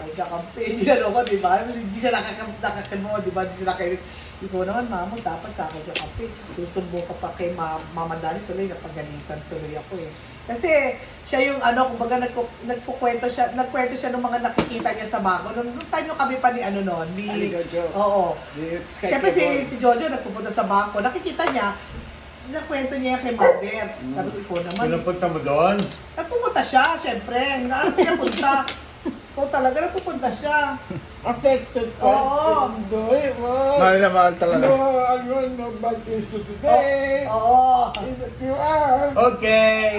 akin kakampi. Ginano ko, di ba? Hindi siya nakakamo, di ba? Hindi siya nakakamo. Ikaw naman, mamo, dapat sa akin kakampi. Susumbo ka pa kay Mama Dani, tuloy napagalitan tuloy ako eh. Kasi siya yung kumbaga nagkwento siya ng mga nakikita niya sa bangko. Nung time nyo kami pa ni Jojo. Oo. Siyempre si Jojo nagpupunta sa bangko, nakikita niya, nakwento niya kay Mother. Sabi ko, ikaw naman. Pinapunta mo doon? Nagpupunta siya, siyempre. Ano pinapunta? Oo, talaga nagpupunta siya. Affected ka. Oo. Mahal na mahal talaga. No bad news to today. Oo. If you are, Okay!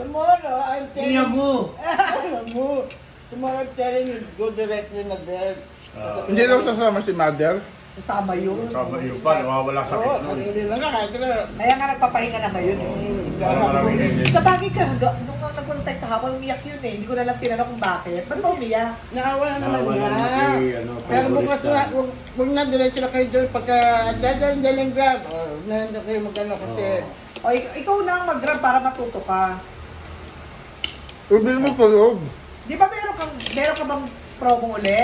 tomorrow, I'm Tingnan telling mo! Tomorrow, I'm telling you, go directly na there. Hindi daw sasama si Mother. Kasama yun. Kasama yun pa, nawawala sa Oo, kitno. sarili lang nga, kahit na. Kaya nga nagpapahinga na ngayon. Maraming engine. Sa bagay ka, nung nag-contact kahapon, umiyak yun eh. Hindi ko na lang tinanong kung bakit. Ba't ba umiyak? Naawa na naman Naawa niya. na naman kay, Pero bukas favorite na, sa- huwag na, diretso na kayo doon. Pagka dadaan yung grab, nandun kayo magano kasi. O, ikaw na ang mag-grab para matuto ka. Ubil mo tulog. Di ba meron ka bang promo uli?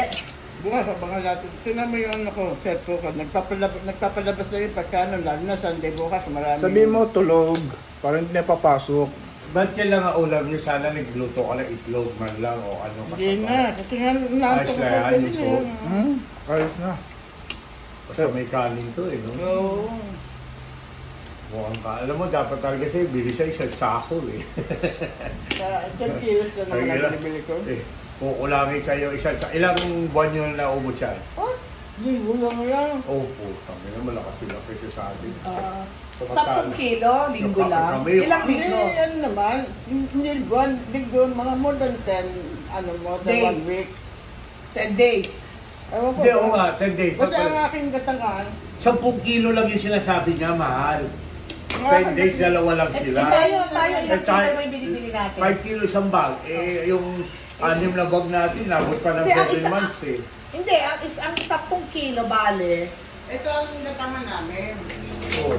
Bukas, abangan natin. Tingnan mo yung set ko. Nagpapalabas na yun pagka lalo na Sunday bukas, marami. Sabihin mo tulog. Para hindi na papasok. Ba't kailangan ulam niyo? Sana nagluto ka ng itlog man lang o ano ka. Hindi na, kasi nga naantok Ayos na ko yan, pwede yung na soup. yan. Ayos na. Basta may kanin to eh, no? Oo. Mukhang ka. Alam mo, dapat talaga sa'yo, bili siya isang sako eh. Sa 10 kilos na naman ang binibili ko. Kukulangin sa'yo ilang buwan yun na umot siya? Oh, linggo lang yan. Oh, putang ina, malakas sila presyo sa atin. 10 kilo, linggo lang. Kami- Ilang Hindi, linggo? yan naman. Hindi buwan, linggo, mga more than 10, more than Days. 1 week. 10 days. Ewan ko. Hindi, oo nga, 10 days. Basta ang aking gatangan, 10 kilo lang yung sinasabi niya, mahal. 10 days, dalawa lang sila. Tayo, ilang tayo- kilo may binibili natin? 5 kilo isang bag. Eh, yung 6 na bag natin, nabot pa ng Hindi, ang 7 isa- months eh. Hindi, ang 10 kilo, bale. ito ang gatangan namin. Oo,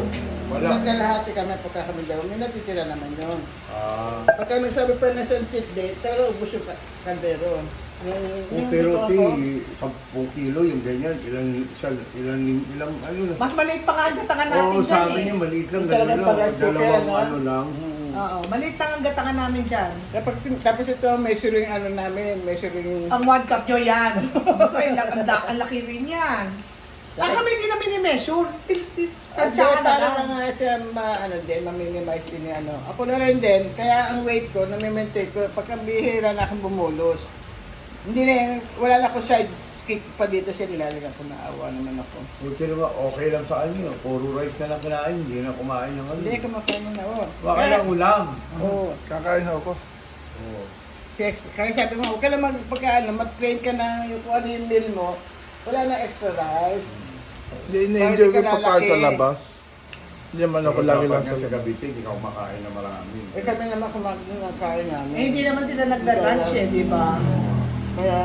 wala. Isang kalahati kami pagka kami dalawa, may natitira naman yun. Ah, Pagka nagsabi pa na isang cheat day, talaga ubus yung kaldero. pero ti, 10 kilo yung ganyan, ilang, ano na. Mas maliit pa nga ang gatangan natin Oo, dyan sa amin eh. yung maliit lang, Yung talagang dalawa lang, rice cooker, dalawang ano? ano lang. Oo, maliit lang ang gatangan namin dyan. Tapos ito, measuring ano namin, measuring. Ang 1 cup nyo yan. Gusto yung ang laki rin yan. Ang kami hindi namin i-measure. Tansyahan na Para lang. nga siya ma-minimize din yung ano. Ako na rin din, kaya ang weight ko, nami-maintain ko, pagka bihira na akong bumulos, hindi na yung, wala na ako side kick pa dito siya, nilalagyan ko, naawa naman ako. Buti naman, okay lang sa kanyo. Puro rice na lang kinain, hindi na kumain ng ano. Hindi, kumakain mo na ako. Baka lang ulam. Oo. Kakain ako. Oo. Kaya sabi mo, huwag ka naman mag-train ka na yung kung ano yung meal mo, wala na extra rice. Hindi ini-enjoy ko Bakit ka pagkain sa lalaki? labas. Hindi man ako Pero lagi dapat lang nga sa sa Cavite, hindi ka kumakain na marami. Eh kami naman kumakain namin. Eh, hindi naman sila nagla-lunch eh, di ba? Kaya,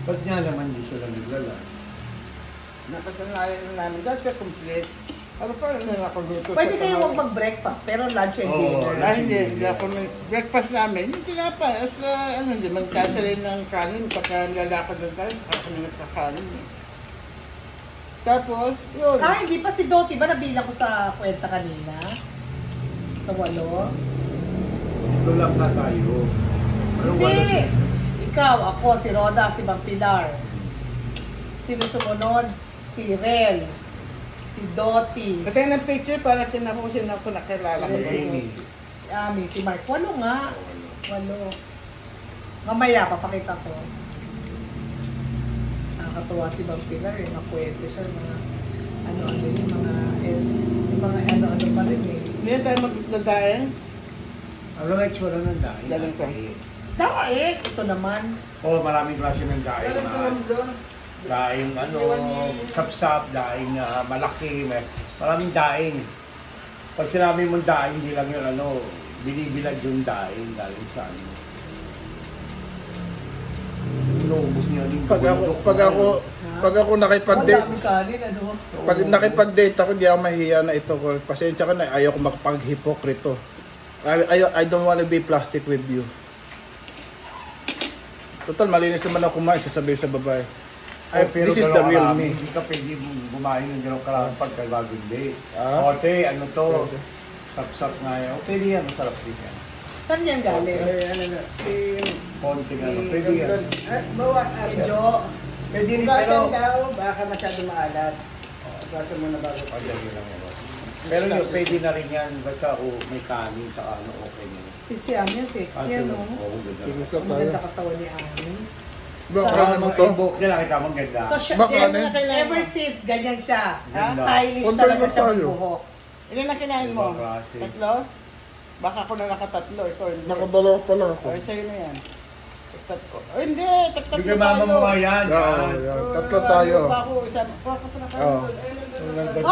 Ba't nga naman hindi sila naglalas? napasanayan na namin. That's a complete. Ano pa rin ako dito? Pwede kayo huwag mag-breakfast, pero lunch and Oo, dinner. Ah, hindi ako breakfast namin. Yung tinapay, as hindi man kasalin ng kanin, pagka lalakad ng tayo, saka kami nagkakanin. Tapos, yun. Ah, hindi pa si Doti ba nabilang ko sa kwenta kanina? Sa 8? Ito lang na tayo. Anong Hindi! wala? Ikaw, ako, si Roda, si Bang Pilar. Sino sumunod? Si Rel. Si Doti. Patay ng picture para tinapusin ako nakilala ko. Si Amy. Ami, si Mark. 8 nga. 8. Mamaya, papakita ko. Nakakatuwa si Bang Pilar eh. Makwento siya. Mga ano-ano yung mga ano-ano pa rin eh. Hindi na tayo magdadayan. Ano nga itsura ng daing? Daling ka. Dawa eh. Ito naman. Oo, maraming klase ng daing. Meron ka lang doon. Daing sapsap, daing malaki, maraming daing. Pag sinabi mong daing, hindi lang yun binibilad yung daing galing sa ano. Inuubos niya din. Pag ako nakipag-date, Ang dami kanin, ano? pag nakipag-date ako, di ako mahiya na ito ko. Pasensya ka na, ayaw ko makapag-hipokrito. I don't want to be plastic with you. Total, malinis naman ako kumain, sasabihin sa babae. Ay, Pero this is the gano'n real karami. me. Hindi ka pwede kumain ng gano'ng karami pagkabago hindi. Ah? Ote, ano to? Okay. Sap-sap nga yan. O, pwede yan. Masarap din yan. Saan yan galing? Ay, ano na, Konti nga. Pwede yan. Medyo, Pwede rin Basan pero... daw, baka masyado maalat. Basan mo na bago. Pagdali lang yan. Pero yun, pwede na rin yan. Basta may kanin, saka ano, okay na yan. Si Siam yan, sexy yan, no? Oo, ganda. Serious Ang lang tayo. ganda katawan ni Ani. Baka Sa- ano to? Ibok niya, nakita mong ganda. So, siya, Baka yan, ano yun? ever since, ganyan siya. Ganda. Stylish Punta talaga na siya tayo. buhok. Ilan na kinain mo? Ibang klase. Tatlo? Baka ako na nakatatlo. Ito, hindi. Nakadalawa pa lang ako. Ay, sa'yo na yan. Tatlo. Oh, hindi, tatlo Bigyan mama mo nga yan. Oo, yan. yan. Tatlo tayo. Baka ako, isa, baka pa Oo. nakain. Walang ganda.